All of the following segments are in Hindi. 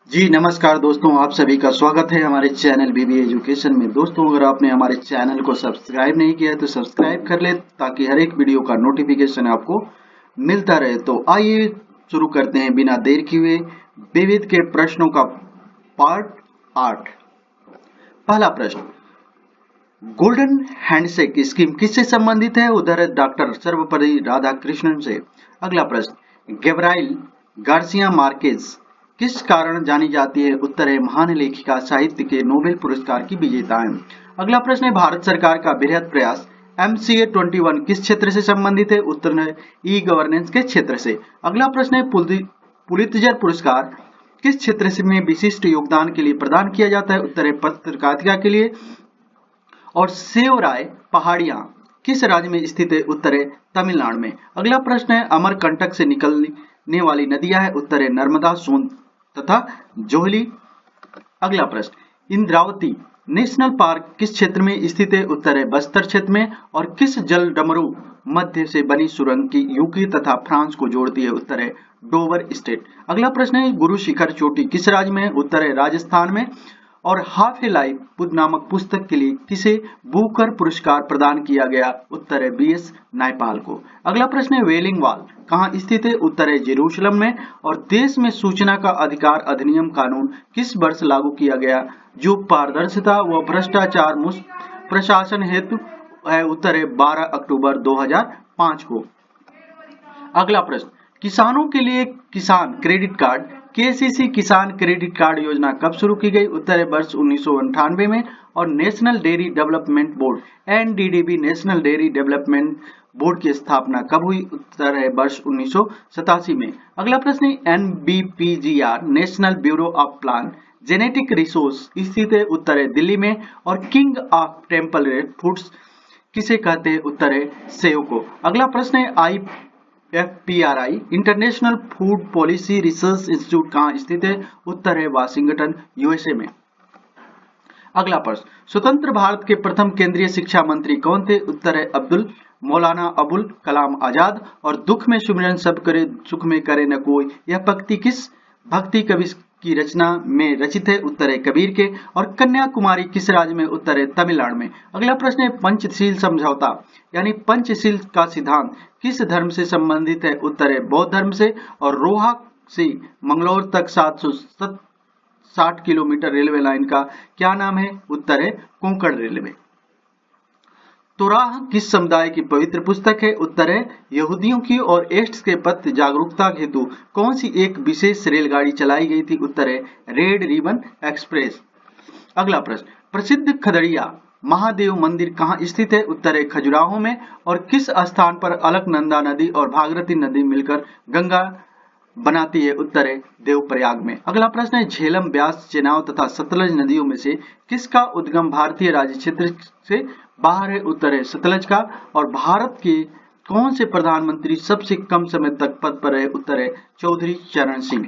जी नमस्कार दोस्तों, आप सभी का स्वागत है हमारे चैनल बीबी एजुकेशन में। दोस्तों, अगर आपने हमारे चैनल को सब्सक्राइब नहीं किया है तो सब्सक्राइब कर ले ताकि हर एक वीडियो का नोटिफिकेशन आपको मिलता रहे। तो आइए शुरू करते हैं बिना देर किए विविध के प्रश्नों का पार्ट 8। पहला प्रश्न, गोल्डन हैंडशेक स्कीम किससे संबंधित है? उधर है डॉक्टर सर्वपल्ली राधाकृष्णन से। अगला प्रश्न, गैब्राइल गार्सिया मार्केज किस कारण जानी जाती है? उत्तर है महान लेखिका, साहित्य के नोबेल पुरस्कार की विजेता है। अगला प्रश्न है भारत सरकार का बृहद प्रयास MCA 21 किस क्षेत्र से संबंधित है? उत्तर है ई गवर्नेंस के क्षेत्र से। अगला प्रश्न है पुलित्जर पुरस्कार किस क्षेत्र से में विशिष्ट योगदान के लिए प्रदान किया जाता है? उत्तर है पत्रकारिता के लिए। और सेवराय पहाड़ियां किस राज्य में स्थित है? उत्तर है तमिलनाडु में। अगला प्रश्न है अमरकंटक से निकलने वाली नदियां है? उत्तर है नर्मदा, सोन तथा जोहली। अगला प्रश्न, इंद्रावती नेशनल पार्क किस क्षेत्र में स्थित है? उत्तर है बस्तर क्षेत्र में। और किस जल डमरू मध्य से बनी सुरंग की यूके तथा फ्रांस को जोड़ती है? उत्तर है डोवर स्टेट। अगला प्रश्न है गुरु शिखर चोटी किस राज्य में है? उत्तर है राजस्थान में। और हाफ ए लाइफ नामक पुस्तक के लिए किसे बुकर पुरस्कार प्रदान किया गया? उत्तर है BS नायपाल को। अगला प्रश्न है वेलिंग वॉल कहाँ स्थित है? उत्तर है जेरूशलम में। और देश में सूचना का अधिकार अधिनियम कानून किस वर्ष लागू किया गया जो पारदर्शिता व भ्रष्टाचार मुक्त प्रशासन हेतु है? उत्तर है 12 अक्टूबर 2005 को। अगला प्रश्न, किसानों के लिए किसान क्रेडिट कार्ड KCC किसान क्रेडिट कार्ड योजना कब शुरू की गई? उत्तर है वर्ष 1998 में। और national dairy development board NDDB national dairy development board की स्थापना कब हुई? उत्तर है वर्ष 1987 में। अगला प्रश्न है NBPGR national bureau of plant genetic resource स्थित है? उत्तर है दिल्ली में। और किंग ऑफ टेम्परेट फूड्स किसे कहते हैं? उत्तर है सेव को। अगला प्रश्न है IFPRI international food policy research institute कहाँ स्थित है? उत्तर है वाशिंगटन USA में। अगला प्रश्न, स्वतंत्र भारत के प्रथम केंद्रीय शिक्षा मंत्री कौन थे? उत्तर है अब्दुल मौलाना अबुल कलाम आजाद। और दुख में सुमिरन सब करे सुख में करे न कोई यह पंक्ति किस भक्ति कवि की रचना में रचित है? उत्तर है कबीर के। और कन्याकुमारी किस राज्य में? उत्तर है तमिलनाडु में। अगला प्रश्न है पंचशील समझौता यानी पंचशील का सिद्धांत किस धर्म से संबंधित है? उत्तर है बौद्ध धर्म से। और रोहा से मंगलौर तक 760 किलोमीटर रेलवे लाइन का क्या नाम है? उत्तर है कोंकण रेलवे। तोराह किस समुदाय की पवित्र पुस्तक है? उत्तर है यहूदियों की। और एड्स के प्रति जागरूकता हेतु कौन सी एक विशेष रेलगाड़ी चलाई गई थी? उत्तर है रेड रिबन एक्सप्रेस। अगला प्रश्न, प्रसिद्ध खदड़िया महादेव मंदिर कहाँ स्थित है? उत्तर है खजुराहो में। और किस स्थान पर अलकनंदा नदी और भागीरथी नदी मिलकर गंगा बनाती है? उत्तर है देवप्रयाग में। अगला प्रश्न है झेलम, ब्यास, चेनाब तथा सतलज नदियों में से किसका उद्गम भारतीय राज्य क्षेत्र से बाहर है? उत्तर है सतलज का। और भारत के कौन से प्रधानमंत्री सबसे कम समय तक पद पर रहे? उत्तर है चौधरी चरण सिंह।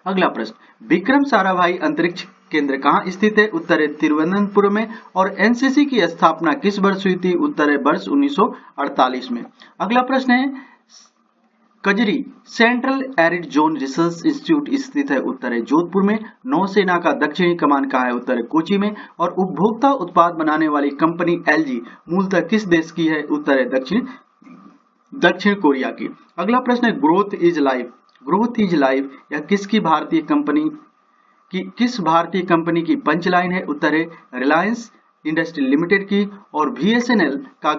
अगला प्रश्न, विक्रम साराभाई अंतरिक्ष केंद्र कहाँ स्थित है? उत्तर है तिरुवनंतपुरम में। और NCC की स्थापना किस वर्ष हुई थी? उत्तर है वर्ष 1948 में। अगला प्रश्न है कजरी central arid zone research institute स्थित है? उत्तर है जोधपुर में। नौसेना का दक्षिणी कमान कहाँ है? उत्तर है कोची में। और उपभोक्ता उत्पाद बनाने वाली कंपनी LG मूलतः किस देश की है? उत्तर है दक्षिण कोरिया की। अगला प्रश्न है ग्रोथ इज लाइफ या किस भारतीय कंपनी की पंचलाइन है? उत्तर है रिलायंस इंडस्ट्री लिमिटेड की। और VSNL का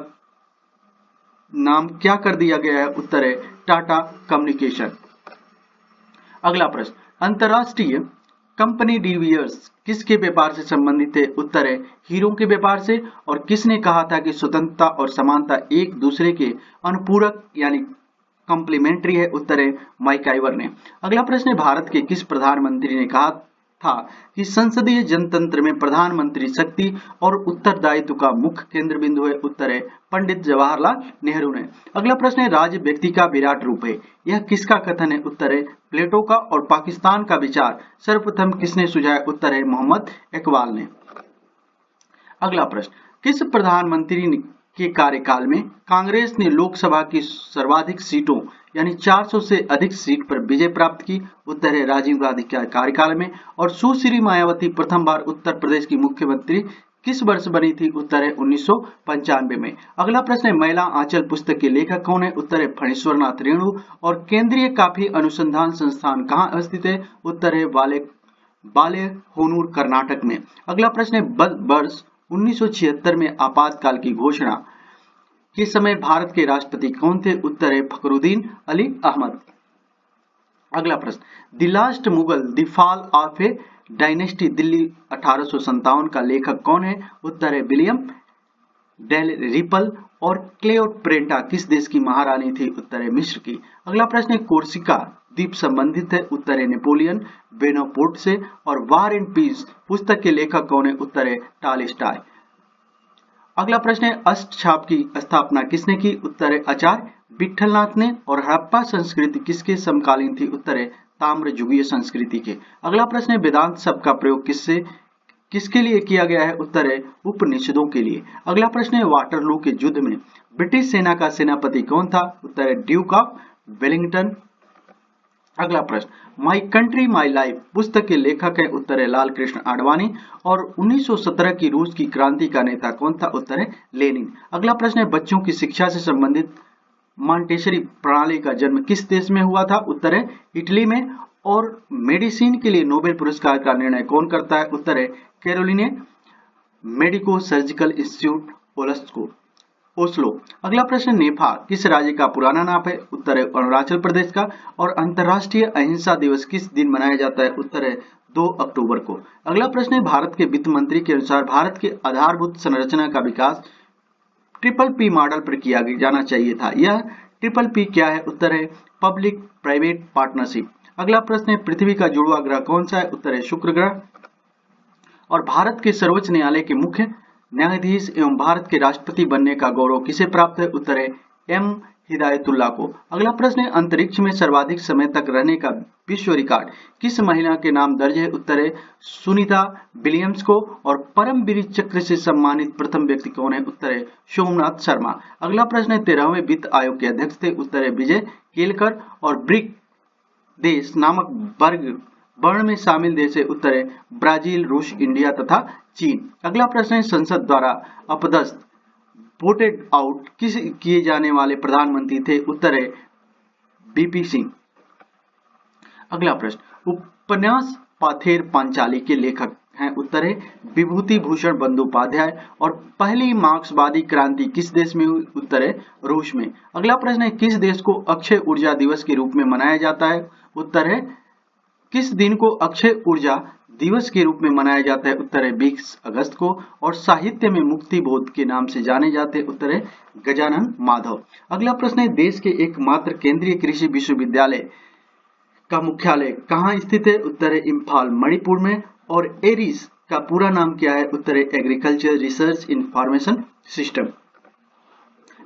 नाम क्या कर दिया गया है? उत्तर है टाटा कम्युनिकेशन। अगला प्रश्न, अंतरराष्ट्रीय कंपनी डीवीयर्स किसके व्यापार से संबंधित है? उत्तर है हीरो के व्यापार से। और किसने कहा था कि स्वतंत्रता और समानता एक दूसरे के अनुपूरक यानी कॉम्प्लीमेंट्री है? उत्तर है मैकाइवर ने। अगला प्रश्न है भारत के किस प्रधानमंत्री ने कहा था कि संसदीय जनतंत्र में प्रधानमंत्री शक्ति और उत्तरदायित्व का मुख्य केंद्र बिंदु है? उत्तर है पंडित जवाहरलाल नेहरू ने। अगला प्रश्न है राज्य व्यक्ति का विराट रूप है, यह किसका कथन है? उत्तर है प्लेटो का। और पाकिस्तान का विचार सर्वप्रथम किसने सुझाया? उत्तर है मोहम्मद इकबाल ने। अगला प्रश्न, किस प्रधानमंत्री के कार्यकाल में कांग्रेस ने लोकसभा की सर्वाधिक सीटों यानी 400 से अधिक सीट पर विजय प्राप्त की? उत्तर है राजीव गांधी के कार्यकाल में। और सुश्री मायावती प्रथम बार उत्तर प्रदेश की मुख्यमंत्री किस वर्ष बनी थी? उत्तर है 1995 में। अगला प्रश्न है महिला आंचल पुस्तक के लेखक कौन है? उत्तर है फणीश्वर नाथ रेणु। और केंद्रीय कॉफी अनुसंधान संस्थान कहाँ स्थित है? उत्तर है बालेहोनूर कर्नाटक में। अगला प्रश्न है वर्ष 1976 में आपातकाल की घोषणा के समय भारत के राष्ट्रपति कौन थे? उत्तर है फखरुद्दीन अली अहमद। अगला प्रश्न the last Mughal the fall of A dynasty Delhi 1857 का लेखक कौन है? उत्तर है विलियम डेलरिपल। और क्लेओपेट्रा किस देश की महारानी थी? उत्तर है मिस्र की। अगला प्रश्न है कोर्सिका द्वीप संबंधित है? उत्तर है नेपोलियन बोनापार्ट से। और वार एंड पीस पुस्तक के लेखक कौन है? उत्तर है टॉलस्टॉय। अगला प्रश्न है अष्टछाप की स्थापना किसने की? उत्तर है आचार्य विठलनाथ ने। और हड़प्पा संस्कृति किसके समकालीन थी? उत्तर है ताम्रयुगीय संस्कृति के। अगला प्रश्न है वेदांत शब्द का प्रयोग किसके लिए किया गया है? उत्तर है उपनिषदों के लिए। अगला प्रश्न है वाटरलू के युद्ध में ब्रिटिश सेना का सेनापति कौन था? उत्तर है ड्यूक ऑफ वेलिंगटन। अगला प्रश्न माई कंट्री माई लाइफ पुस्तक के लेखक है? उत्तर है लाल कृष्ण आडवाणी। और 1917 की रूस की क्रांति का नेता कौन था? उत्तर है लेनिन। अगला प्रश्न है बच्चों की शिक्षा से संबंधित मॉन्टेसरी प्रणाली का जन्म किस देश में हुआ था? उत्तर है इटली में। और मेडिसिन के लिए नोबेल पुरस्कार का निर्णय कौन करता है? उत्तर है कैरोलिने मेडिको सर्जिकल इंस्टीट्यूट ओस्लो। अगला प्रश्न नेफा किस राज्य का पुराना नाम है? उत्तर है अरुणाचल प्रदेश का। और अंतर्राष्ट्रीय अहिंसा दिवस किस दिन मनाया जाता है? उत्तर है 2 अक्टूबर को। अगला प्रश्न है भारत के वित्त मंत्री के अनुसार भारत के आधारभूत संरचना का विकास PPP मॉडल पर किया जाना चाहिए था। यह PPP क्या है? उत्तर है पब्लिक प्राइवेट पार्टनरशिप। अगला प्रश्न है पृथ्वी का जुड़वा ग्रह कौन सा है? उत्तर है शुक्र ग्रह। और भारत के सर्वोच्च न्यायालय के मुख्य न्यायाधीश एवं भारत के राष्ट्रपति बनने का गौरव किसे प्राप्त है? उत्तर है M हिदायतुल्लाह को। अगला प्रश्न है अंतरिक्ष में सर्वाधिक समय तक रहने का विश्व रिकॉर्ड किस महिला के नाम दर्ज है? उत्तर है सुनीता विलियम्स को। और परमवीर चक्र से सम्मानित प्रथम व्यक्ति कौन है? उत्तर है सोमनाथ शर्मा। अगला प्रश्न है 13वें वित्त आयोग के अध्यक्ष थे? उत्तर है विजय केलकर। और ब्रिक देश नामक वर्ण में शामिल देश है? उत्तर है ब्राजील, रूस, इंडिया तथा चीन। अगला प्रश्न है संसद द्वारा अपदस्थ वोटेड आउट किए जाने वाले प्रधानमंत्री थे? उत्तर है BP सिंह। अगला प्रश्न उपन्यास पाथेर पांचाली के लेखक हैं? उत्तर है विभूति भूषण बंदोपाध्याय। और पहली मार्क्सवादी क्रांति किस देश में हुई? उत्तर है रूस में। अगला प्रश्न है किस देश को अक्षय ऊर्जा दिवस के रूप में मनाया जाता है? उत्तर है किस दिन को अक्षय ऊर्जा दिवस के रूप में मनाया जाता है? उत्तर है 20 अगस्त को। और साहित्य में मुक्ति बोध के नाम से जाने जाते हैं? उत्तर है गजानन माधव। अगला प्रश्न है देश के एकमात्र केंद्रीय कृषि विश्वविद्यालय का मुख्यालय कहाँ स्थित है? उत्तर है इम्फाल मणिपुर में। और एरिस का पूरा नाम क्या है? उत्तर है एग्रीकल्चर रिसर्च इंफॉर्मेशन सिस्टम।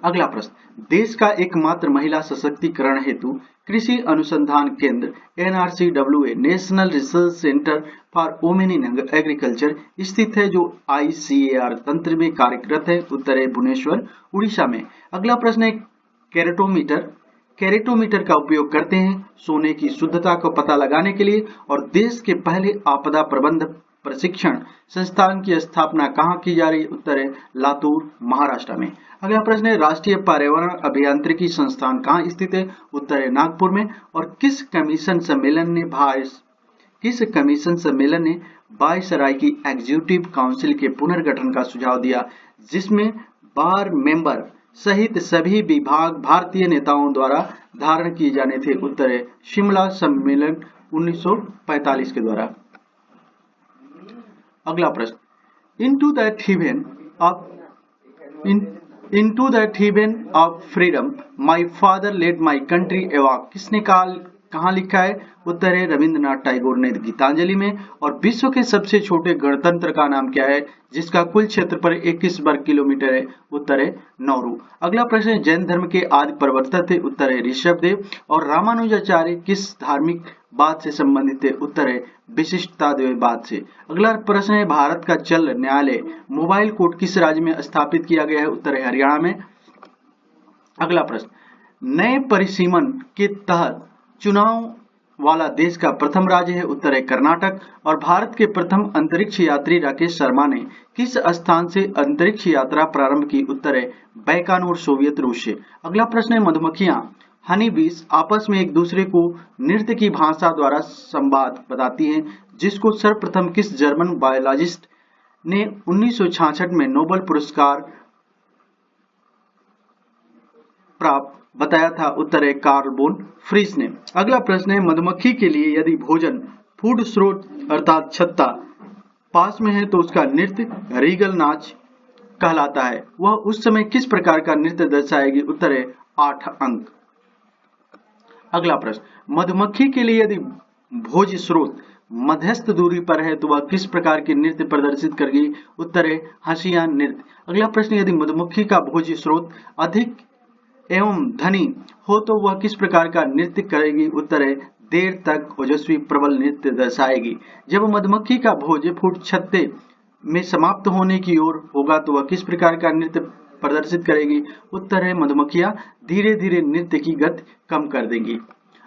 अगला प्रश्न देश का एकमात्र महिला सशक्तिकरण हेतु कृषि अनुसंधान केंद्र NRCWA national research centre for women in agriculture स्थित है जो ICAR तंत्र में कार्यरत है? उत्तर है भुवनेश्वर उड़ीसा में। अगला प्रश्न है कैरेटोमीटर का उपयोग करते हैं सोने की शुद्धता को पता लगाने के लिए। और देश के पहले आपदा प्रबंधन प्रशिक्षण संस्थान की स्थापना कहाँ की जा रही है? उत्तर है लातूर महाराष्ट्र में। अगला प्रश्न है राष्ट्रीय पर्यावरण अभियांत्रिकी संस्थान कहाँ स्थित है? उत्तर है नागपुर में। और किस कमीशन सम्मेलन ने वायसराय की एग्जीक्यूटिव काउंसिल के पुनर्गठन का सुझाव दिया जिसमें बार मेंबर सहित सभी विभाग भारतीय नेताओं द्वारा धारण किए जाने थे? उत्तर है शिमला सम्मेलन 1945 के द्वारा। अगला प्रश्न into the heaven of freedom my father let my country awake किसने कहाँ लिखा है? उत्तर है रविंद्रनाथ टैगोर ने गीतांजलि में। और विश्व के सबसे छोटे गणतंत्र का नाम क्या है जिसका कुल क्षेत्रफल 21 वर्ग किलोमीटर है? उत्तर है नौरू। अगला प्रश्न है जैन धर्म के आदि प्रवर्तक थे? उत्तर है ऋषभदेव। और रामानुजाचार्य किस धार्मिक बात से संबंधित है? उत्तर है विशिष्टाद्वैतवाद से। अगला प्रश्न है भारत का जल न्यायालय मोबाइल कोर्ट किस राज्य में स्थापित किया गया है? उत्तर है हरियाणा में। अगला प्रश्न नए परिसीमन के तहत चुनाव वाला देश का प्रथम राज्य है? उत्तर है कर्नाटक। और भारत के प्रथम अंतरिक्ष यात्री राकेश शर्मा ने किस स्थान से अंतरिक्ष यात्रा प्रारंभ की? उत्तर है बैकानूर, सोवियत रूस से। अगला प्रश्न है मधुमक्खियां हनी बीस आपस में एक दूसरे को नृत्य की भाषा द्वारा संवाद बताती हैं जिसको सर्वप्रथम किस जर्मन बायोलॉजिस्ट ने 1966 में नोबेल पुरस्कार प्राप्त बताया था? उत्तर है कार्ल बोन फ्रीस ने। अगला प्रश्न है मधुमक्खी के लिए यदि भोजन फूड स्रोत अर्थात छत्ता पास में है तो उसका नृत्य रीगल नाच कहलाता है। वह उस समय किस प्रकार का नृत्य दर्शाएगी? उत्तर है 8 अंक। अगला प्रश्न मधुमक्खी के लिए यदि भोज स्रोत मध्यस्थ दूरी पर है तो वह किस प्रकार के नृत्य प्रदर्शित करेगी? उत्तर है हंसिया नृत्य। अगला प्रश्न यदि मधुमक्खी का भोज स्रोत अधिक एवं धनी हो तो वह किस प्रकार का नृत्य करेगी? उत्तर है देर तक ओजस्वी प्रबल नृत्य दर्शाएगी। जब मधुमक्खी का भोज फूट छत्ते में समाप्त होने की ओर होगा तो वह किस प्रकार का नृत्य प्रदर्शित करेगी? उत्तर है मधुमक्खियां धीरे धीरे नृत्य की गति कम कर देंगी।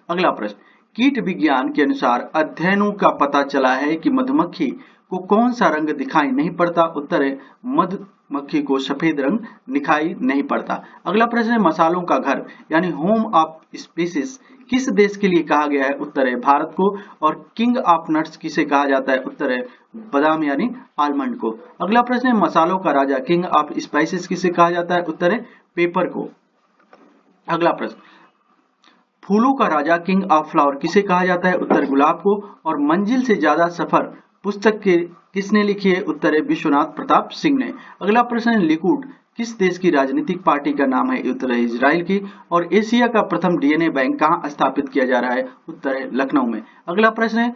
अगला प्रश्न कीट विज्ञान के अनुसार अध्ययनों का पता चला है कि मधुमक्खी को कौन सा रंग दिखाई नहीं पड़ता? उत्तर है मधुमक्खी को सफेद रंग दिखाई नहीं पड़ता। अगला प्रश्न है मसालों का घर यानी होम ऑफ स्पाइसेस किस देश के लिए कहा गया है? उत्तर है भारत को। और किंग ऑफ नट्स किसे कहा जाता है? उत्तर है बादाम यानी आलमंड को। अगला प्रश्न है मसालों का राजा किंग ऑफ स्पाइसेस किसे कहा जाता है? उत्तर है पेपर को। अगला प्रश्न फूलों का राजा किंग ऑफ फ्लावर किसे कहा जाता है? उत्तर गुलाब को। और मंजिल से ज्यादा सफर पुस्तक के किसने लिखी है? उत्तर है विश्वनाथ प्रताप सिंह ने। अगला प्रश्न है लिकुड किस देश की राजनीतिक पार्टी का नाम है? उत्तर है इजराइल की। और एशिया का प्रथम डीएनए बैंक कहाँ स्थापित किया जा रहा है? उत्तर है लखनऊ में। अगला प्रश्न है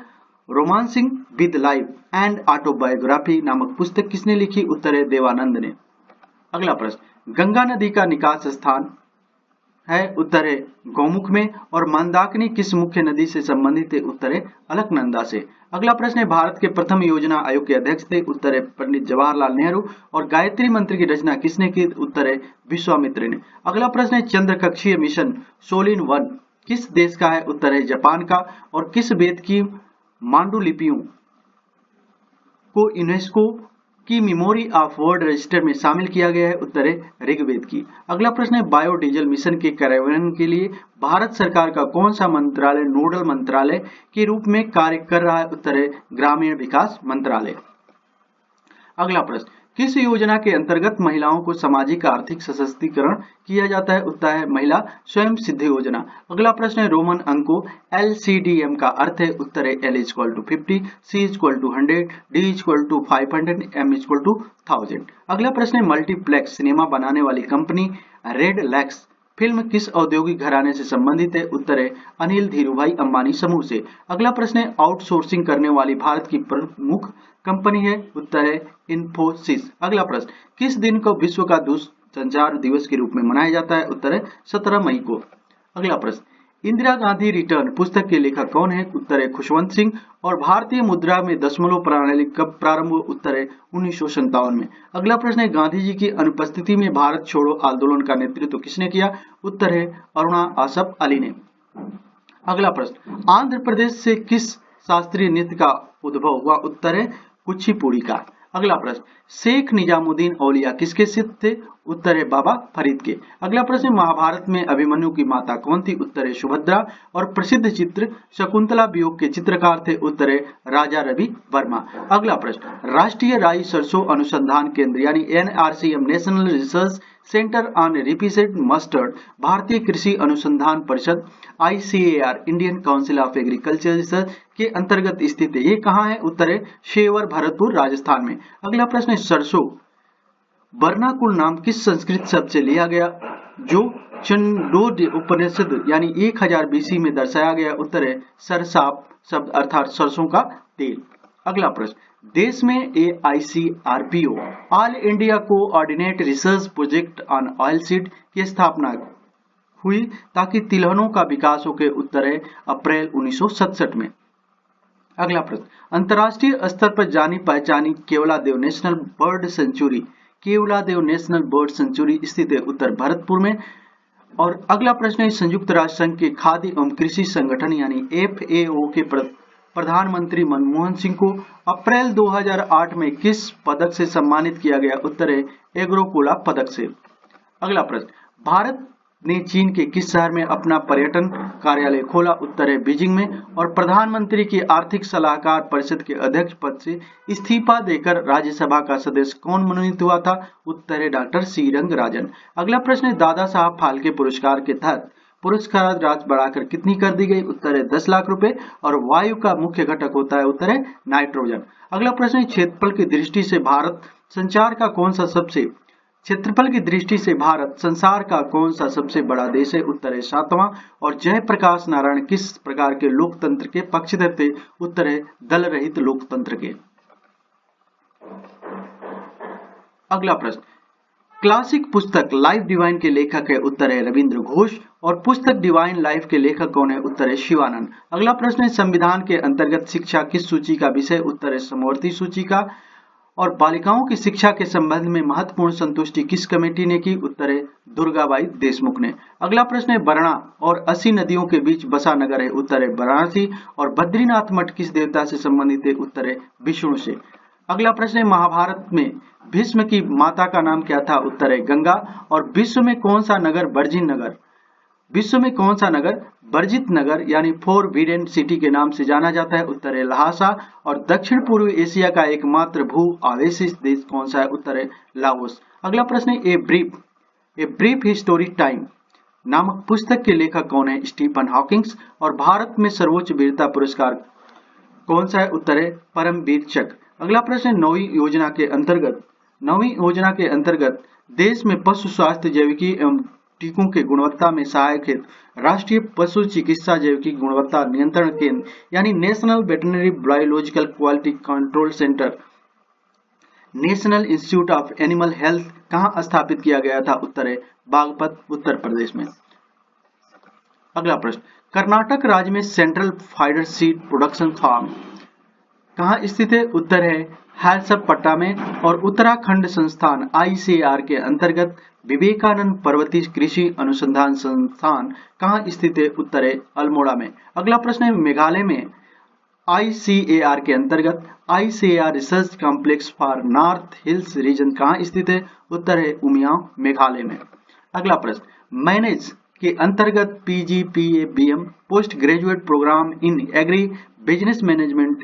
romancing with life and autobiography नामक पुस्तक किसने लिखी? उत्तर है देवानंद ने। अगला प्रश्न गंगा नदी का निकास स्थान है? उत्तर है गौमुख में। और मंदाकिनी किस मुख्य नदी से संबंधित है? उत्तर है अलकनंदा से। अगला प्रश्न है भारत के प्रथम योजना आयोग के अध्यक्ष थे? उत्तर है पंडित जवाहरलाल नेहरू। और गायत्री मंत्र की रचना किसने की? उत्तर है विश्वामित्र ने। अगला प्रश्न है चंद्र कक्षीय मिशन सोलिन 1 किस देश का है? उत्तर है जापान का। और किस वेद की मांडुलिपियों को यूनेस्को की मेमोरी ऑफ वर्ल्ड रजिस्टर में शामिल किया गया है? उत्तर है ऋग्वेद की। अगला प्रश्न है बायोडीजल मिशन के कार्यान्वयन के लिए भारत सरकार का कौन सा मंत्रालय नोडल मंत्रालय के रूप में कार्य कर रहा है? उत्तर है ग्रामीण विकास मंत्रालय। अगला प्रश्न किस योजना के अंतर्गत महिलाओं को सामाजिक आर्थिक सशक्तिकरण किया जाता है? उत्तर है महिला स्वयं सिद्धि योजना। अगला प्रश्न है रोमन अंकों LCDM का अर्थ है? उत्तर है L = 50, C = 100, D = 500, M = 1000। अगला प्रश्न है मल्टीप्लेक्स सिनेमा बनाने वाली कंपनी रेड लैक्स फिल्म किस औद्योगिक घराने से संबंधित है? उत्तर है अनिल धीरूभाई अंबानी समूह से। अगला प्रश्न है आउटसोर्सिंग करने वाली भारत की प्रमुख कंपनी है? उत्तर है इन्फोसिस। अगला प्रश्न किस दिन को विश्व का दूरसंचार दिवस के रूप में मनाया जाता है? उत्तर है 17 मई को। अगला प्रश्न इंदिरा गांधी रिटर्न पुस्तक के लेखक कौन है? उत्तर है खुशवंत सिंह। और भारतीय मुद्रा में दशमलव प्रणाली कब प्रारंभ हुई? उत्तर है 1957 में। अगला प्रश्न है गांधी जी की अनुपस्थिति में भारत छोड़ो आंदोलन का नेतृत्व किसने किया? उत्तर है अरुणा आसफ अली ने। अगला प्रश्न आंध्र प्रदेश से किस शास्त्रीय नृत्य का उद्भव हुआ? उत्तर है कुचिपुड़ी का। अगला प्रश्न शेख निजामुद्दीन औलिया किसके सिद्ध थे? उत्तर है बाबा फरीद के। अगला प्रश्न महाभारत में अभिमन्यु की माता कौन थी? उत्तर है सुभद्रा। और प्रसिद्ध चित्र शकुंतला वियोग के चित्रकार थे? उत्तर है राजा रवि वर्मा। अगला प्रश्न राष्ट्रीय राई सरसों अनुसंधान केंद्र यानी NRCM national research centre on rapeseed mustard भारतीय कृषि अनुसंधान परिषद ICAR Indian council of agriculture research के अंतर्गत स्थित है। ये कहाँ है? उत्तर है शेवर भरतपुर राजस्थान में। अगला प्रश्न है सरसों वर्नाकुल नाम किस संस्कृत शब्द से लिया गया? जो चंडोद उपनिषद यानी 1000 BC में दर्शाया गया। उत्तर है सरसाप शब्द अर्थात सरसों का तेल। अगला प्रश्न, देश में AICRPO all India coordinate research project on oil seed की स्थापना हुई ताकि तिलहनों का विकास हो के। उत्तर है अप्रैल 1967 में। अगला प्रश्न, अंतर्राष्ट्रीय स्तर पर जानी पहचानी Keoladeo national bird sanctuary, Keoladeo national bird sanctuary स्थित है। उत्तर भरतपुर में। और अगला प्रश्न है, संयुक्त राष्ट्र संघ के खाद्य एवं कृषि संगठन यानी FAO के प्रधानमंत्री मनमोहन सिंह को अप्रैल 2008 में किस पदक से सम्मानित किया गया। उत्तर है एग्रोकोला पदक से। अगला प्रश्न, भारत ने चीन के किस शहर में अपना पर्यटन कार्यालय खोला। उत्तर है बीजिंग में। और प्रधानमंत्री की आर्थिक सलाहकार परिषद के अध्यक्ष पद से इस्तीफा देकर राज्यसभा का सदस्य कौन मनोनीत हुआ था। उत्तर है डॉक्टर श्रीरंग राजन। अगला प्रश्न है, दादा साहब फाल्के पुरस्कार के तहत पुरस्कार राशि बढ़ाकर कितनी कर दी गई। उत्तर है 10 लाख रुपए। और वायु का मुख्य घटक होता है। उत्तर है नाइट्रोजन। अगला प्रश्न है, क्षेत्रफल की दृष्टि से भारत संसार का कौन सा सबसे बड़ा देश है। उत्तर है 7वां। और जयप्रकाश नारायण किस प्रकार के लोकतंत्र के पक्षधर थे। उत्तर है दल रहित लोकतंत्र के। अगला प्रश्न, क्लासिक पुस्तक लाइफ डिवाइन के लेखक है। उत्तर है रविंद्र घोष। और पुस्तक डिवाइन लाइफ के लेखक कौन है। उत्तर है शिवानंद। अगला प्रश्न है, संविधान के अंतर्गत शिक्षा किस सूची का विषय। उत्तर है समवर्ती सूची का। और बालिकाओं की शिक्षा के संबंध में महत्वपूर्ण संतुष्टि किस कमेटी ने की। उत्तर है दुर्गाबाई देशमुख ने। अगला प्रश्न है, बरना और 80 नदियों के बीच बसा नगर है। उत्तर है वाराणसी। और बद्रीनाथ मठ किस देवता से संबंधित है। उत्तर है विष्णु से। अगला प्रश्न है, महाभारत में भीष्म की माता का नाम क्या था। उत्तर है गंगा। और विश्व में कौन सा नगर वर्जित नगर यानी फोरबिडेन सिटी के नाम से जाना जाता है। उत्तर है लहासा। और दक्षिण पूर्व एशिया का एकमात्र भू आवेशित देश कौन सा है। उत्तर है लाओस। अगला प्रश्न है, ए ब्रीफ हिस्टोरी टाइम नामक पुस्तक के लेखक कौन है। Stephen Hawkings. और भारत में सर्वोच्च वीरता पुरस्कार कौन सा है। उत्तर है परमवीर चक्र। अगला प्रश्न है, नौवीं योजना के अंतर्गत देश में पशु स्वास्थ्य जैविकी एवं टीकों के गुणवत्ता में सहायक हेतु राष्ट्रीय पशु चिकित्सा जैविकी गुणवत्ता नियंत्रण केंद्र यानी national veterinary biological quality control centre national institute of animal health कहां स्थापित किया गया था। उत्तर है बागपत उत्तर प्रदेश में। अगला प्रश्न, कर्नाटक राज्य में central fibre seed production farm कहां स्थित है। उत्तर है हैदराबाद में। और उत्तराखंड संस्थान ICAR के अंतर्गत विवेकानंद पर्वतीय कृषि अनुसंधान संस्थान कहां स्थित है। उत्तर है अल्मोड़ा में। अगला प्रश्न है, मेघालय में ICAR के अंतर्गत ICAR research complex for north hills region कहां स्थित है। उत्तर है उमियां मेघालय में। अगला प्रश्न, मैनेज के अंतर्गत PGPABM post graduate programme in agri business management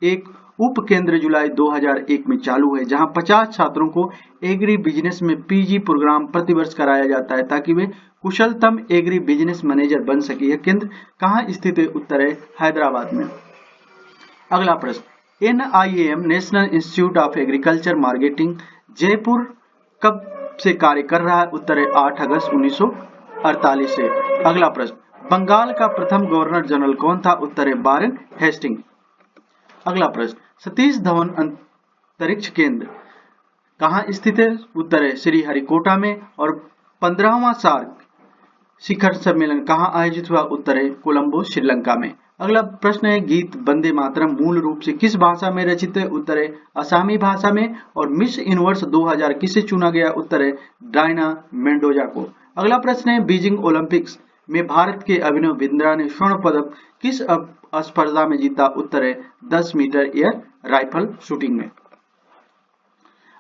एक उप केंद्र जुलाई 2001 में चालू है, जहां 50 छात्रों को एग्री बिजनेस में PG प्रोग्राम प्रतिवर्ष कराया जाता है ताकि वे कुशलतम एग्री बिजनेस मैनेजर बन सके। यह केंद्र कहां स्थित है। उत्तर है हैदराबाद में। अगला प्रश्न, NIAM national institute of agriculture marketing Jaipur कब से कार्य कर रहा है। उत्तर है 8 अगस्त 1948 से। अगला प्रश्न, बंगाल का प्रथम गवर्नर जनरल कौन था। उत्तर है वारेन हेस्टिंग। अगला प्रश्न, सतीश धवन अंतरिक्ष केंद्र कहां स्थित है। उत्तर है श्रीहरिकोटा में। और 15वां सार्क शिखर सम्मेलन कहां आयोजित हुआ। उत्तर है कोलंबो श्रीलंका में। अगला प्रश्न है, गीत वंदे मातरम मूल रूप से किस भाषा में रचित है। उत्तर है असमी भाषा में। और मिस यूनिवर्स 2000 किसे चुना गया। उत्तर है डायना मेंडोजा को। अगला प्रश्न है, बीजिंग ओलंपिक्स में भारत के अभिनव बिंद्रा ने स्वर्ण पदक किस स्पर्धा में जीता। उत्तर है 10 मीटर एयर राइफल शूटिंग में।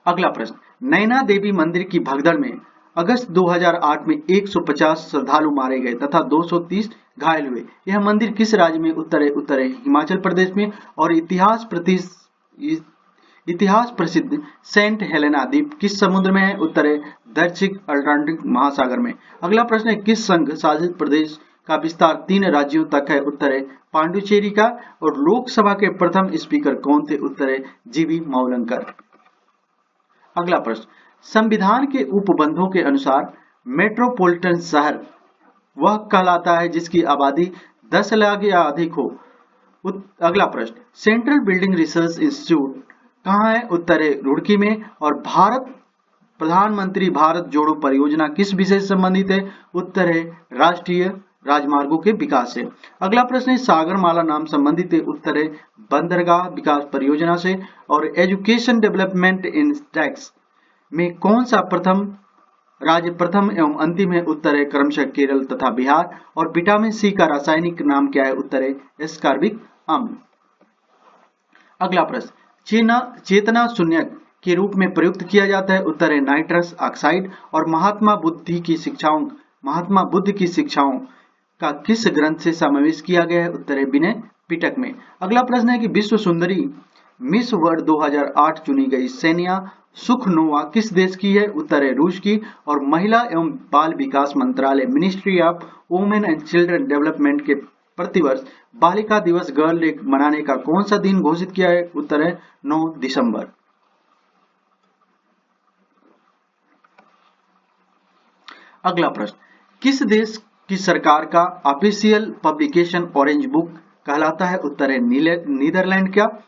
अगला प्रश्न, नैना देवी मंदिर की भगदड़ में अगस्त 2008 में 150 श्रद्धालु मारे गए तथा 230 घायल हुए। यह मंदिर किस राज्य में। उत्तर है हिमाचल प्रदेश में। और इतिहास प्रसिद्ध सेंट हेलेना द्वीप किस समुद्र में है। उत्तर है दक्षिण अटलांटिक महासागर में। अगला प्रश्न है, किस संघ शासित प्रदेश का विस्तार 3 राज्यों तक है। उत्तर है पांडुचेरी का। और लोकसभा के प्रथम स्पीकर कौन थे। उत्तर है जीवी मावलंकर। अगला प्रश्न, संविधान के उपबंधों के अनुसार मेट्रोपॉलिटन शहर वह कहलाता है जिसकी आबादी 10 लाख या अधिक हो। अगला प्रश्न, सेंट्रल बिल्डिंग रिसर्च इंस्टीट्यूट कहाँ है? उत्तर है रुड़की में। और प्रधानमंत्री भारत जोड़ो परियोजना किस विषय से संबंधित है? उत्तर है राष्ट्रीय राजमार्गों के विकास से। अगला प्रश्न है सागरमाला नाम संबंधित है। उत्तर है बंदरगाह विकास परियोजना से। और एजुकेशन डेवलपमेंट इंडेक्स में कौन सा राज्य प्रथम एवं अंतिम है? उत्तर है क्रमशः केरल तथा बिहार। और विटामिन सी का रासायनिक नाम क्या है? उत्तर है एस्कॉर्बिक अम्ल। अगला प्रश्न, चेतना शून्यक के रूप में प्रयुक्त किया जाता है। उत्तर है नाइट्रस ऑक्साइड। और महात्मा बुद्ध की शिक्षाओं का किस ग्रंथ से समावेश किया गया है? उत्तर है विनय पिटक में। अगला प्रश्न है कि विश्व सुंदरी मिस वर्ल्ड 2008 चुनी गई सेनिया सुखनोवा किस देश की है? उत्तर है रूस की। और महिला एवं बाल विकास मंत्रालय ministry of women and children development के प्रतिवर्ष बालिका दिवस गर्ल डे मनाने का कौन सा दिन घोषित किया है? उत्तर है 9 दिसंबर। अगला प्रश्न, किस देश की सरकार का ऑफिशियल पब्लिकेशन ऑरेंज बुक कहलाता है? उत्तर है नीदरलैंड का।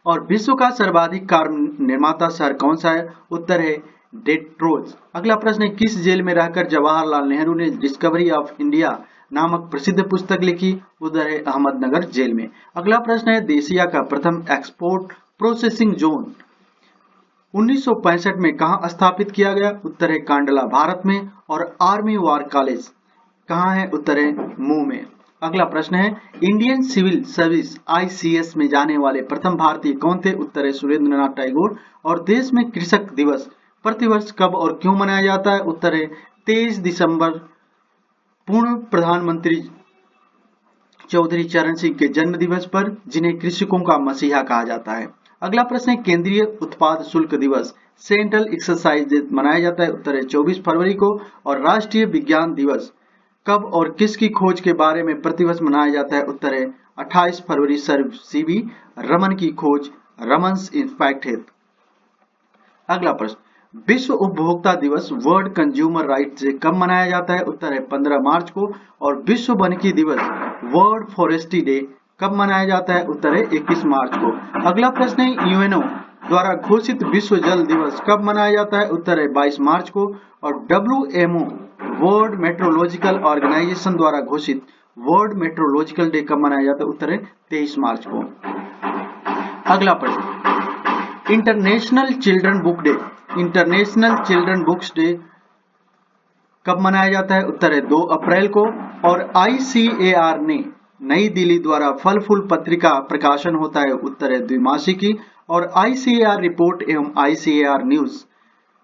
और विश्व का सर्वाधिक कार निर्माता शहर कौन सा है? उत्तर है डेट्रोइट। अगला प्रश्न है किस जेल में रहकर जवाहरलाल नेहरू ने डिस्कवरी ऑफ इंडिया नामक प्रसिद्ध पुस्तक लिखी? उत्तर है अहमदनगर जेल में। अगला प्रश्न है एशिया का प्रथम एक्सपोर्ट प्रोसेसिंग जोन 1965 में कहां स्थापित किया गया? उत्तर है कांडला भारत में। और आर्मी वॉर कॉलेज कहां है? उत्तर है मऊ में। अगला प्रश्न है इंडियन सिविल सर्विस ICS में जाने वाले प्रथम भारतीय कौन थे? उत्तर है सुरेंद्रनाथ टैगोर। और देश में कृषक दिवस प्रतिवर्ष कब और क्यों मनाया जाता है? उत्तर है 23 दिसंबर पूर्व प्रधानमंत्री चौधरी चरण सिंह के जन्म दिवस पर, जिन्हें कृषकों का मसीहा कहा जाता है। अगला प्रश्न है केंद्रीय उत्पाद शुल्क दिवस सेंट्रल एक्सरसाइज डे मनाया जाता है। उत्तर है 24 फरवरी को। और राष्ट्रीय विज्ञान दिवस कब और किसकी खोज के बारे में प्रतिवर्ष मनाया जाता है? उत्तर है 28 फरवरी सर CV रमन की खोज रमन्स इफेक्ट है। अगला प्रश्न, विश्व उपभोक्ता दिवस वर्ल्ड कंज्यूमर राइट्स डे कब मनाया जाता है? उत्तर है 15 मार्च को। और विश्व वनिकी दिवस वर्ल्ड फॉरेस्ट्री डे कब मनाया जाता है? उत्तर है 21 मार्च को। अगला प्रश्न है UNO द्वारा घोषित विश्व जल दिवस कब मनाया जाता है? उत्तर है 22 मार्च को। और WMO वर्ल्ड मेट्रोलॉजिकल ऑर्गेनाइजेशन द्वारा घोषित वर्ल्ड मेट्रोलॉजिकल डे कब मनाया जाता है? उत्तर है 23 मार्च को। अगला प्रश्न, इंटरनेशनल चिल्ड्रन बुक्स डे कब मनाया जाता है? उत्तर है 2 अप्रैल को। और ICAR ने नई दिल्ली द्वारा फल फूल पत्रिका प्रकाशन होता है। उत्तर है द्विमासिकी। और ICAR रिपोर्ट एवं ICAR न्यूज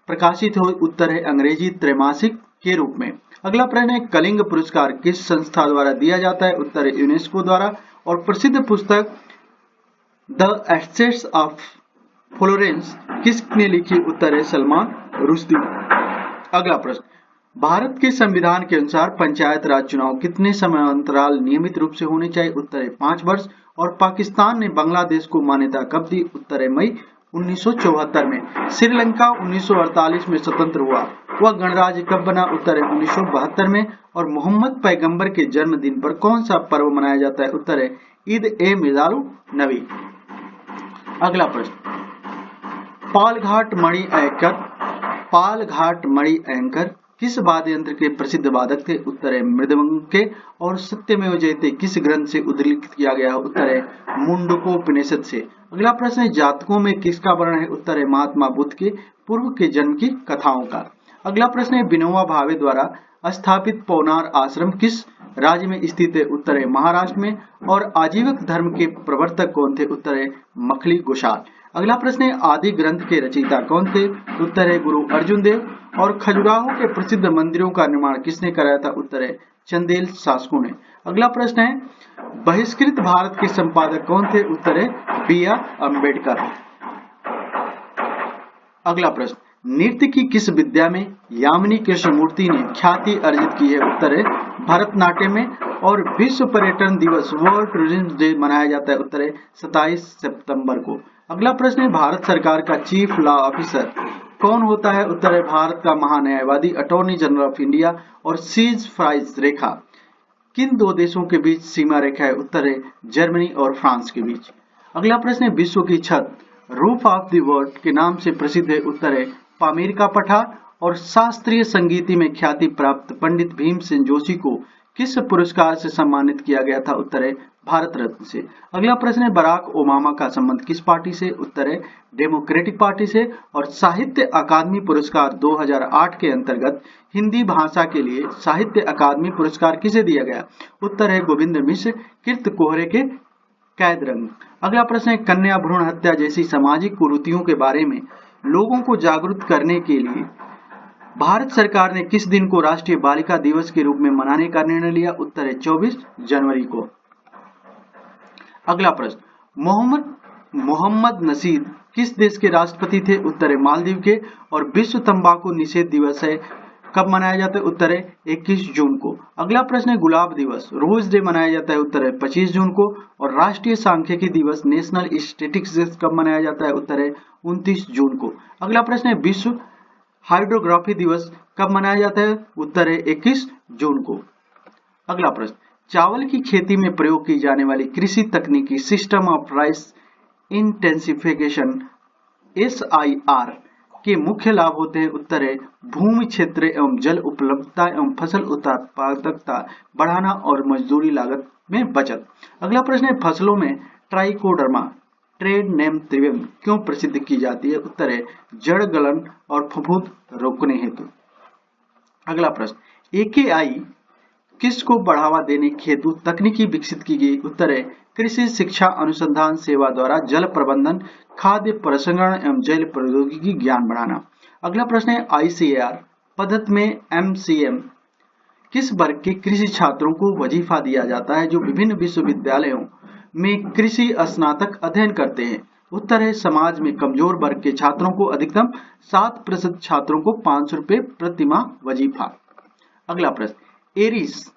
प्रकाशित हो। उत्तर है अंग्रेजी त्रैमासिक के रूप में। अगला प्रश्न है कलिंग पुरस्कार किस संस्था द्वारा दिया जाता है? उत्तर है यूनेस्को द्वारा। और प्रसिद्ध पुस्तक द एसेट्स ऑफ फ्लोरेंस किसने लिखी? उत्तर है सलमान रुश्दी। अगला प्रश्न, भारत के संविधान के अनुसार पंचायत राज चुनाव कितने समय अंतराल नियमित रूप से होने चाहिए? उत्तर है 5 वर्ष। और पाकिस्तान ने बांग्लादेश को मान्यता कब दी? उत्तर है मई 1974 में। श्रीलंका 1948 में स्वतंत्र हुआ, वह गणराज्य कब बना? उत्तर है 1972 में। और मोहम्मद पैगंबर के जन्मदिन पर कौन सा पर्व मनाया जाता है? उत्तर है ईद ए मिलादुन नबी। अगला प्रश्न, पालघाट मणि एंकर किस वाद्य यंत्र के प्रसिद्ध वादक थे? उत्तर है मृदंग के। और सत्यमेव जयते किस ग्रंथ से उद्धृत किया गया? उत्तर है मुंडकोपनिषद से। अगला प्रश्न है जातकों में किसका वर्णन है? उत्तर है महात्मा बुद्ध के पूर्व के जन्म की कथाओं का। अगला प्रश्न है विनोबा भावे द्वारा स्थापित पौनार आश्रम किस राज्य में स्थित है? उत्तर है महाराष्ट्र में। और आजीवक धर्म के प्रवर्तक कौन थे? उत्तर है मखली गोसाल। अगला प्रश्न है आदि ग्रंथ के रचयिता कौन थे? उत्तर है गुरु अर्जुन देव। और खजुराहो के प्रसिद्ध मंदिरों का निर्माण किसने कराया था? उत्तर है चंदेल शासकों ने। अगला प्रश्न है बहिष्कृत भारत के संपादक कौन थे? उत्तर है BR अम्बेडकर। अगला प्रश्न, नृत्य की किस विद्या में यामिनी कृष्णमूर्ति ने ख्याति अर्जित की है? उत्तर है भरतनाट्यम में। और विश्व पर्यटन दिवस वर्ल्ड टूरिज्म डे मनाया जाता है? उत्तर है 27 सितंबर को। अगला प्रश्न है भारत सरकार का चीफ लॉ ऑफिसर कौन होता है? उत्तर है भारत का महान्यायवादी, अटॉर्नी जनरल ऑफ इंडिया। और सीज फायर रेखा किन दो देशों के बीच सीमा रेखा है? उत्तर है जर्मनी और फ्रांस के बीच। अगला प्रश्न है विश्व की छत रूफ ऑफ द वर्ल्ड के नाम से प्रसिद्ध है? उत्तर है पामीर का पठार। और शास्त्रीय संगीत में ख्याति प्राप्त पंडित भीमसेन जोशी को किस पुरस्कार से सम्मानित किया गया था? उत्तर है भारत रत्न से। अगला प्रश्न है बराक ओबामा का संबंध किस पार्टी से? उत्तर है डेमोक्रेटिक पार्टी से। और साहित्य अकादमी पुरस्कार 2008 के अंतर्गत हिंदी भाषा के लिए साहित्य अकादमी पुरस्कार किसे दिया गया? उत्तर है गोविंद मिश्र कृत कोहरे के कैद रंग। अगला प्रश्न है कन्या भ्रूण हत्या जैसी सामाजिक कुरीतियों के बारे में लोगों को जागरूक करने के लिए भारत सरकार ने किस दिन को राष्ट्रीय बालिका दिवस के रूप में मनाने का निर्णय लिया? उत्तर है 24 जनवरी को। अगला प्रश्न मोहम्मद नशीद किस देश के राष्ट्रपति थे? उत्तर है मालदीव के। और विश्व तंबाकू निषेध दिवस है कब मनाया जाता है? उत्तर है 21 जून को। अगला प्रश्न है गुलाब दिवस रोज डे मनाया जाता है? उत्तर है 25 जून को। और राष्ट्रीय सांख्यिकी दिवस नेशनल स्टैटिस्टिक्स डे कब मनाया जाता है? उत्तर है 29 जून को। अगला प्रश्न है विश्व हाइड्रोग्राफी दिवस कब मनाया जाता है? उत्तर है 21 जून को। अगला प्रश्न चावल की खेती में प्रयोग की जाने वाली कृषि तकनीकी system of rice intensification SIR के मुख्य लाभ होते हैं? उत्तर है भूमि क्षेत्र एवं जल उपलब्धता एवं फसल उत्पादकता बढ़ाना और मजदूरी लागत में बचत। अगला प्रश्न है फसलों में ट्राइकोडर्मा ट्रेड नेम त्रिवेम क्यों प्रसिद्ध की जाती है? उत्तर है जड़ गलन और फफूंद रोकने हेतु। अगला प्रश्न AKI किस को बढ़ावा देने हेतु तकनीकी विकसित की गई? उत्तर है कृषि शिक्षा अनुसंधान सेवा द्वारा जल प्रबंधन खाद्य प्रसंस्करण एवं जल प्रौद्योगिकी ज्ञान बढ़ाना। अगला प्रश्न है ICAR पद्धति में MCM किस वर्ग के कृषि छात्रों को वजीफा दिया जाता है जो विभिन्न विश्वविद्यालयों में कृषि स्नातक अध्ययन करते हैं? उत्तर है समाज में कमजोर वर्ग के छात्रों को अधिकतम 7% छात्रों को 500 रुपए प्रति माह वजीफा। अगला प्रश्न एरिस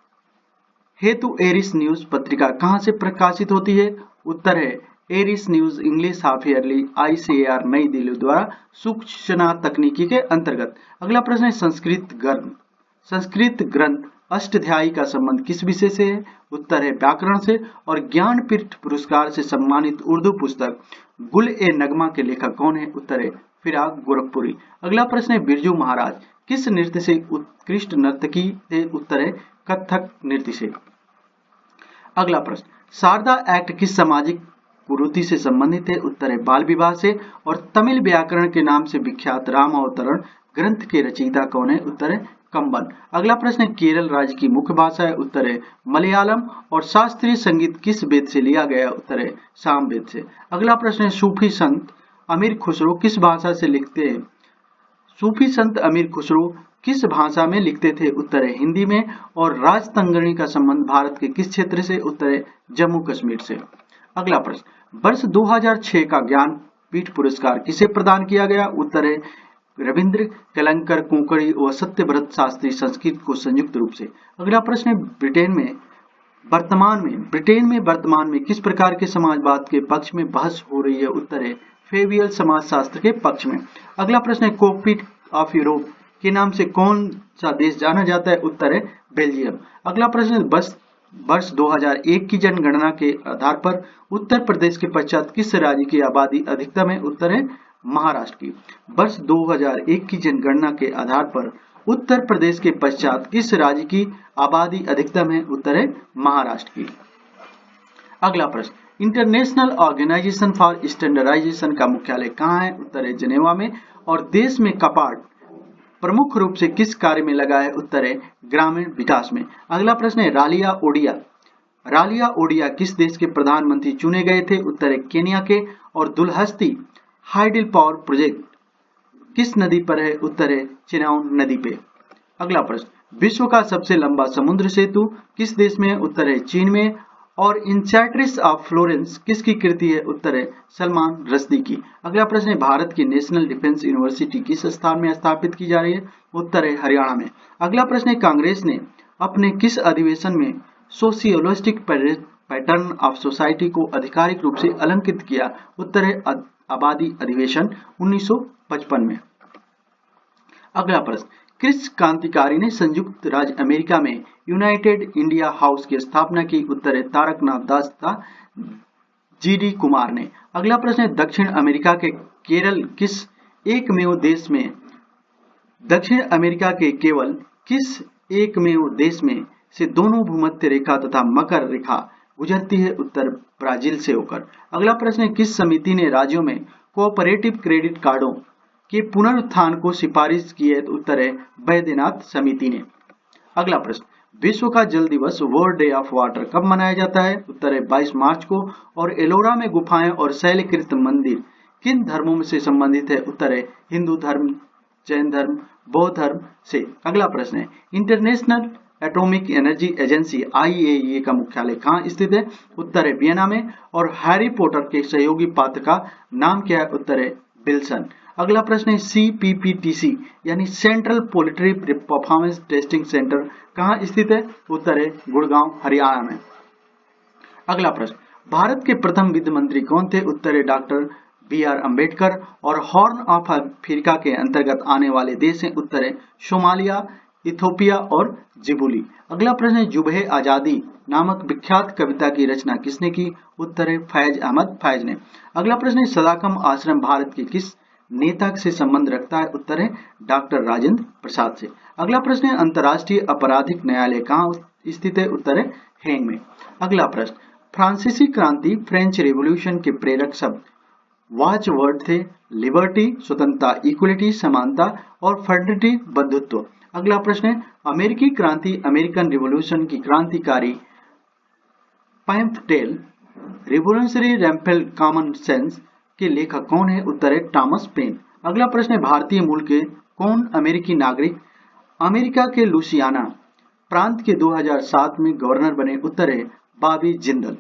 हेतु एरिस न्यूज पत्रिका कहां से प्रकाशित होती है? उत्तर है ARIS news English half yearly ICAR New Delhi द्वारा सूचना तकनीकी के अंतर्गत। अगला प्रश्न है संस्कृत ग्रंथ अष्टाध्यायी का संबंध किस विषय से है? उत्तर है व्याकरण से। और ज्ञानपीठ पुरस्कार से सम्मानित उर्दू पुस्तक गुल-ए-नगमा के लेखक कौन है? उत्तर है फिराक गोरखपुरी। अगला प्रश्न है बिरजू महाराज किस नृत्य से उत्कृष्ट नर्तकी थे? उत्तर है कथक नृत्य से। अगला प्रश्न शारदा एक्ट किस सामाजिक कुरीति से संबंधित है? उत्तर है बाल विवाह से। और तमिल व्याकरण के नाम से विख्यात रामावतरण ग्रंथ के रचयिता कौन है? उत्तर है कंबन। अगला प्रश्न है केरल राज्य की मुख्य भाषा है? उत्तर है मलयालम। और शास्त्रीय संगीत किस वेद से लिया गया? उत्तर है साम वेद से। अगला प्रश्न है सूफी संत अमीर खुसरो किस भाषा से लिखते हैं? सूफी संत अमीर खुसरो किस भाषा में लिखते थे? उत्तर है हिंदी में। और राजतंगनी का संबंध भारत के किस क्षेत्र से? उत्तर है जम्मू कश्मीर से। अगला प्रश्न वर्ष 2006 का ज्ञानपीठ पुरस्कार किसे प्रदान किया गया? उत्तर है रविंद्र कलंकर कोंकणी व सत्यव्रत शास्त्री संस्कृत को संयुक्त रूप से। अगला प्रश्न है ब्रिटेन में वर्तमान में किस प्रकार के समाजवाद के पक्ष में बहस हो रही है? उत्तर है फेवियल समाजशास्त्र के पक्ष में। अगला प्रश्न है कॉकपिट ऑफ यूरोप के नाम से कौन सा देश जाना जाता है? उत्तर है बेल्जियम। अगला प्रश्न है वर्ष 2001 की जनगणना के आधार पर उत्तर प्रदेश के पश्चात किस राज्य की आबादी अधिकतम है? उत्तर है महाराष्ट्र की। वर्ष 2001 की जनगणना के आधार पर उत्तर प्रदेश के पश्चात किस राज्य की आबादी अधिकतम है? उत्तर है महाराष्ट्र की। अगला प्रश्न इंटरनेशनल ऑर्गेनाइजेशन फॉर स्टैंडर्डाइजेशन का मुख्यालय कहाँ है? उत्तर है जिनेवा में। और देश में कपाट प्रमुख रूप से किस कार्य में लगा है? उत्तर है ग्रामीण विकास में। अगला प्रश्न है रालिया ओडिया किस देश के प्रधानमंत्री चुने गए थे? उत्तर है केन्या के। और दुलहस्ती हाइडल पावर प्रोजेक्ट किस नदी पर है? उत्तर है चिनाब नदी पे। अगला प्रश्न विश्व का सबसे लंबा समुद्र सेतु किस देश में है? उत्तर है चीन में। और इंचैट्रिस ऑफ फ्लोरेंस किसकी कृति है? उत्तर है सलमान रश्दी की। अगला प्रश्न है भारत की नेशनल डिफेंस यूनिवर्सिटी किस स्थान में स्थापित की जा रही है? उत्तर है हरियाणा में। अगला प्रश्न है कांग्रेस ने अपने किस अधिवेशन में सोशियोलिस्टिक पैटर्न ऑफ सोसाइटी को आधिकारिक रूप से अलंकृत किया? उत्तर है आबादी अधिवेशन 1955 में। अगला प्रश्न, किस क्रांतिकारी ने संयुक्त राज्य अमेरिका में यूनाइटेड इंडिया हाउस की स्थापना की? उत्तर है तारकनाथ दास तथा जीडी कुमार ने। अगला प्रश्न है, दक्षिण अमेरिका के केवल किस एकमेव देश में से दोनों भूमध्य रेखा तथा मकर रेखा गुजरती है? उत्तर ब्राजील से होकर। अगला प्रश्न है, किस समिति ने राज्यों में कोऑपरेटिव क्रेडिट कार्डों के पुनरुत्थान को सिफारिश की है? उत्तर है बैद्यनाथ समिति ने। अगला प्रश्न, विश्व का जल दिवस वर्ल्ड डे ऑफ वाटर कब मनाया जाता है? उत्तर है 22 मार्च को। और एलोरा में गुफाएं और शैलकृत मंदिर किन धर्मों से संबंधित है? उत्तर है हिंदू धर्म, जैन धर्म, बौद्ध धर्म से। अगला प्रश्न है, international atomic energy agency IAEA का मुख्यालय कहाँ स्थित है? उत्तर है वियना में। और हैरी पॉटर के सहयोगी पात्र का नाम क्या है? उत्तर है विल्सन। अगला प्रश्न है, CPPTC यानी central poultry performance testing centre कहाँ स्थित है? उत्तर है गुड़गांव, हरियाणा में। अगला प्रश्न, भारत के प्रथम वित्त मंत्री कौन थे? उत्तर है डॉक्टर BR अम्बेडकर। और हॉर्न ऑफ अफ्रीका के अंतर्गत आने वाले देश हैं? उत्तर है सोमालिया, इथोपिया और जिबूली। अगला प्रश्न है, जुबहे आजादी नामक विख्यात कविता की रचना किसने की? उत्तर है फैज अहमद फैज ने। अगला प्रश्न है, सदाकम आश्रम भारत के किस नेता से संबंध रखता है? उत्तर है डॉक्टर राजेंद्र प्रसाद से। अगला प्रश्न है, अंतर्राष्ट्रीय आपराधिक न्यायालय कहाँ स्थित है? उत्तर है हेग में। अगला प्रश्न, फ्रांसीसी क्रांति फ्रेंच रिवॉल्यूशन के प्रेरक शब्द वॉच वर्ड थे? लिबर्टी स्वतंत्रता, इक्वलिटी समानता और फ्रेटर्निटी बंधुत्व। अगला प्रश्न है, अमेरिकी क्रांति अमेरिकन रिवॉल्यूशन की क्रांतिकारी पैम्फलेट रिवॉल्यूशनरी रैम्पेल कॉमन सेंस के लेखक कौन है? उत्तर है टॉमस पेन। अगला प्रश्न है, भारतीय मूल के कौन अमेरिकी नागरिक अमेरिका के लुसियाना प्रांत के 2007 में गवर्नर बने? उत्तर है बॉबी जिंदल।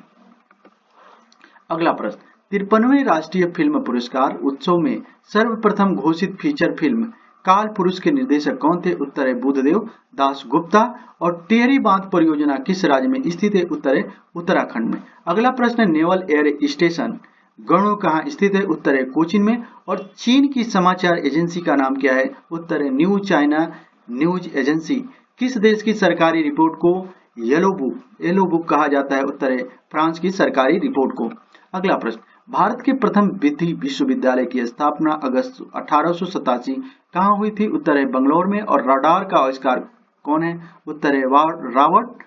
अगला प्रश्न, 53वें राष्ट्रीय फिल्म पुरस्कार उत्सव में सर्वप्रथम घोषित फीचर फिल्म काल पुरुष के निर्देशक कौन थे? उत्तर है बुद्धदेव दास गुप्ता। और टिहरी बांध परियोजना किस राज्य में स्थित है? उत्तर है उत्तराखंड में। अगला प्रश्न है, नेवल एयर स्टेशन गणु कहाँ स्थित है? उत्तर है कोचीन में। और चीन की समाचार एजेंसी का नाम क्या है? उत्तर है न्यू चाइना न्यूज एजेंसी। किस देश की सरकारी रिपोर्ट को येलो बुक कहा जाता है? उत्तर है फ्रांस की सरकारी रिपोर्ट को। अगला प्रश्न, भारत के प्रथम विधि विश्वविद्यालय की स्थापना अगस्त 1887 कहाँ हुई थी? उत्तर है बंगलौर में। और रडार का आविष्कार कौन है? उत्तर है रॉबर्ट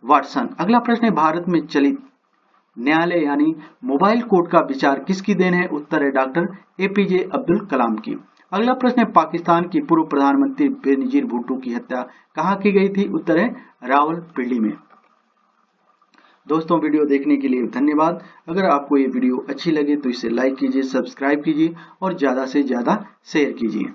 वाटसन। अगला प्रश्न है, भारत में चलित न्यायालय यानी मोबाइल कोर्ट का विचार किसकी देन है? उत्तर है डॉक्टर APJ अब्दुल कलाम की। अगला प्रश्न है, पाकिस्तान की पूर्व प्रधानमंत्री बेनजीर भुट्टो की हत्या कहाँ की गई थी? उत्तर है रावलपिंडी में। दोस्तों, वीडियो देखने के लिए धन्यवाद। अगर आपको ये वीडियो अच्छी लगे तो इसे लाइक कीजिए, सब्सक्राइब कीजिए और ज्यादा से ज्यादा शेयर कीजिए।